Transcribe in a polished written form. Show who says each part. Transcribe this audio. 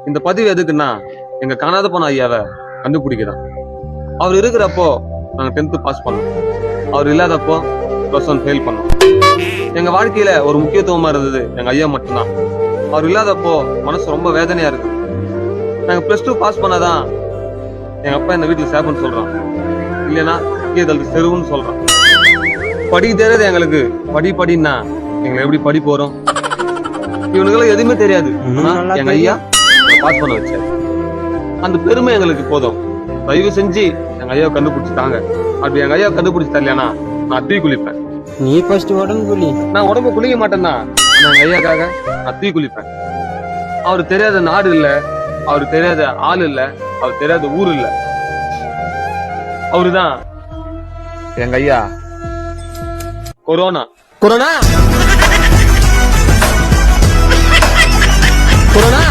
Speaker 1: இந்த பதிவு எதுக்குன்னா எங்க காணாத போன ஐயாவை கண்டுபிடிக்கிறான். அவர் இருக்கிறப்போ நாங்க 10th பாஸ் பண்ணோம், அவர் இல்லாதப்போ +1 ஃபெயில் பண்ணோம். எங்க வாழ்க்கையில ஒரு முக்கியத்துவமா இருந்தது எங்க ஐயா மட்டும்தான். அவர் இல்லாதப்போ மனசு ரொம்ப வேதனையா இருக்கு. நாங்க +2 பாஸ் பண்ணாதான் எங்க அப்பா இந்த வீட்டுல சேப்பன்னு சொல்றான், இல்லைன்னா கீழே செருவுன்னு சொல்றான். படிக்க தெரியாது எங்களுக்கு, படின்னா எங்களை எப்படி படி போறோம் இவனுக்கெல்லாம் எதுவுமே தெரியாது. ஆனா எங்க ஐயா பாஸ் பண்ண வச்சாரு, அந்த பெருமை எங்களுக்கு போதும். தயவு செஞ்சு எங்க ஐயாவை கண்டுபிடிச்சிட்டாங்க. அப்படி எங்க ஐயாவை கண்டுபிடிச்சு தரலையானா நான் தீ குளிப்பேன்.
Speaker 2: நீ ஃபர்ஸ்ட் உடம்பு குளி.
Speaker 1: நான் உடம்பு குளிக்க மாட்டேன்னா எங்க ஐயாக்காக நான் தீ குளிப்பேன். அவரு தெரியாத நாடு இல்ல, அவரு தெரியாத ஆள் இல்ல, அவர் தெரியாத ஊர் இல்ல. அவருதான் எங்க ஐயா கொரோனா.
Speaker 2: Corona corona